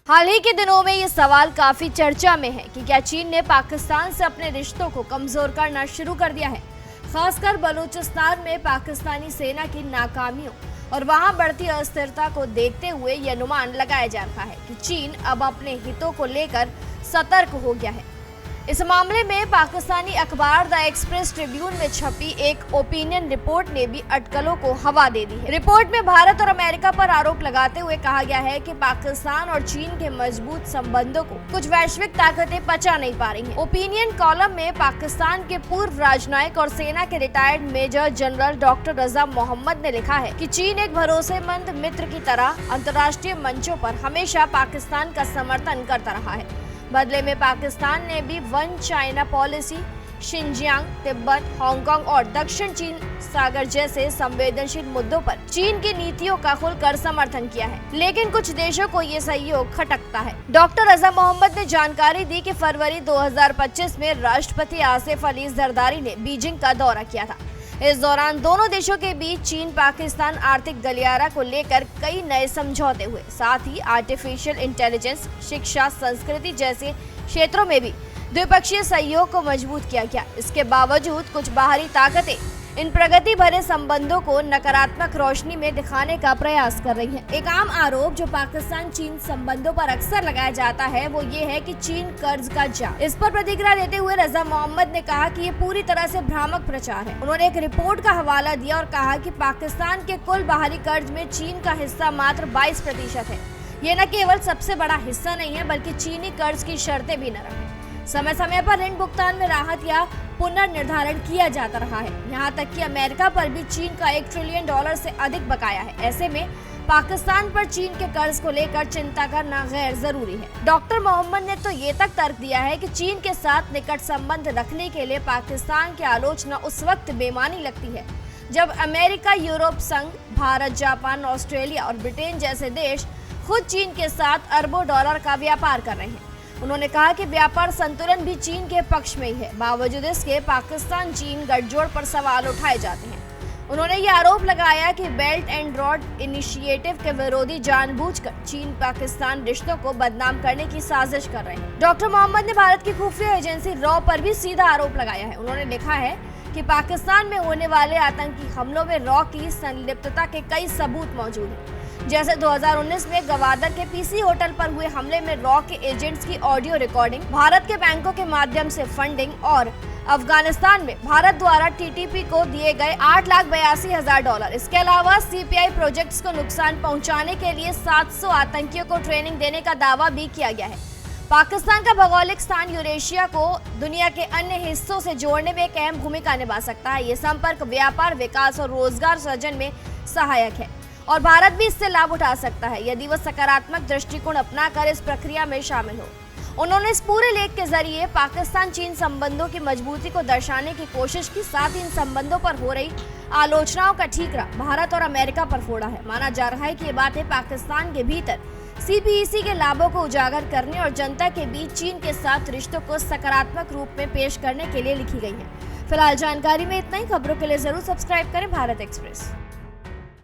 हाल ही के दिनों में ये सवाल काफी चर्चा में है कि क्या चीन ने पाकिस्तान से अपने रिश्तों को कमजोर करना शुरू कर दिया है। खासकर बलूचिस्तान में पाकिस्तानी सेना की नाकामियों और वहां बढ़ती अस्थिरता को देखते हुए यह अनुमान लगाया जा रहा है कि चीन अब अपने हितों को लेकर सतर्क हो गया है। इस मामले में पाकिस्तानी अखबार द एक्सप्रेस ट्रिब्यून में छपी एक ओपिनियन रिपोर्ट ने भी अटकलों को हवा दे दी है। रिपोर्ट में भारत और अमेरिका पर आरोप लगाते हुए कहा गया है कि पाकिस्तान और चीन के मजबूत संबंधों को कुछ वैश्विक ताकतें पचा नहीं पा रही हैं। ओपिनियन कॉलम में पाकिस्तान के पूर्व राजनयिक और सेना के रिटायर्ड मेजर जनरल डॉक्टर रजा मोहम्मद ने लिखा है कि चीन एक भरोसेमंद मित्र की तरह अंतर्राष्ट्रीय मंचों पर हमेशा पाकिस्तान का समर्थन करता रहा है। बदले में पाकिस्तान ने भी one China policy, Xinjiang, Tibet, Hong Kong और दक्षिण चीन सागर जैसे संवेदनशील मुद्दों पर चीन की नीतियों का खुलकर समर्थन किया है, लेकिन कुछ देशों को ये सहयोग खटकता है। डॉक्टर रजा मोहम्मद ने जानकारी दी कि फरवरी 2025 में राष्ट्रपति आसिफ अली जरदारी ने बीजिंग का दौरा किया था। इस दौरान दोनों देशों के बीच चीन पाकिस्तान आर्थिक गलियारा को लेकर कई नए समझौते हुए। साथ ही आर्टिफिशियल इंटेलिजेंस, शिक्षा, संस्कृति जैसे क्षेत्रों में भी द्विपक्षीय सहयोग को मजबूत किया गया। इसके बावजूद कुछ बाहरी ताकतें इन प्रगति भरे संबंधों को नकारात्मक रोशनी में दिखाने का प्रयास कर रही हैं। एक आम आरोप जो पाकिस्तान चीन संबंधों पर अक्सर लगाया जाता है वो ये है कि चीन कर्ज का जाल। इस पर प्रतिक्रिया देते हुए रजा मोहम्मद ने कहा कि ये पूरी तरह से भ्रामक प्रचार है। उन्होंने एक रिपोर्ट का हवाला दिया और कहा कि पाकिस्तान के कुल बाहरी कर्ज में चीन का हिस्सा मात्र 22% है। ये न केवल सबसे बड़ा हिस्सा नहीं है बल्कि चीनी कर्ज की शर्तें भी नरम है। समय समय पर ऋण भुगतान में राहत या पुनर्निर्धारण किया जाता रहा है। यहाँ तक कि अमेरिका पर भी चीन का $1 ट्रिलियन से अधिक बकाया है। ऐसे में पाकिस्तान पर चीन के कर्ज को लेकर चिंता करना गैर जरूरी है। डॉक्टर मोहम्मद ने तो ये तक तर्क दिया है कि चीन के साथ निकट संबंध रखने के लिए पाकिस्तान की आलोचना उस वक्त बेमानी लगती है जब अमेरिका, यूरोप संघ, भारत, जापान, ऑस्ट्रेलिया और ब्रिटेन जैसे देश खुद चीन के साथ अरबों डॉलर का व्यापार कर रहे हैं। उन्होंने कहा कि व्यापार संतुलन भी चीन के पक्ष में ही है। बावजूद इसके पाकिस्तान चीन गठजोड़ पर सवाल उठाए जाते हैं। उन्होंने ये आरोप लगाया कि बेल्ट एंड रोड इनिशिएटिव के विरोधी जानबूझकर चीन पाकिस्तान रिश्तों को बदनाम करने की साजिश कर रहे हैं। डॉक्टर मोहम्मद ने भारत की खुफिया एजेंसी रॉ पर भी सीधा आरोप लगाया है। उन्होंने लिखा है कि पाकिस्तान में होने वाले आतंकी हमलों में रॉ की संलिप्तता के कई सबूत मौजूद हैं। जैसे 2019 में गवादर के पीसी होटल पर हुए हमले में रॉ के एजेंट्स की ऑडियो रिकॉर्डिंग, भारत के बैंकों के माध्यम से फंडिंग और अफगानिस्तान में भारत द्वारा टीटीपी को दिए गए $8,82,000। इसके अलावा सीपीआई प्रोजेक्ट्स को नुकसान पहुंचाने के लिए 700 आतंकियों को ट्रेनिंग देने का दावा भी किया गया है। पाकिस्तान का भौगोलिक स्थान यूरेशिया को दुनिया के अन्य हिस्सों से जोड़ने में एक अहम भूमिका निभा सकता है। ये संपर्क व्यापार, विकास और रोजगार सृजन में सहायक है और भारत भी इससे लाभ उठा सकता है यदि वह सकारात्मक दृष्टिकोण अपनाकर इस प्रक्रिया में शामिल हो। उन्होंने इस पूरे लेख के जरिए पाकिस्तान चीन संबंधों की मजबूती को दर्शाने की कोशिश की, साथ ही इन संबंधों पर हो रही आलोचनाओं का ठीकरा भारत और अमेरिका पर फोड़ा है। माना जा रहा है कि ये बातें पाकिस्तान के भीतर सीपीईसी के लाभों को उजागर करने और जनता के बीच चीन के साथ रिश्तों को सकारात्मक रूप में पेश करने के लिए लिखी गई है। फिलहाल जानकारी में इतना ही। खबरों के लिए जरूर सब्सक्राइब करें भारत एक्सप्रेस।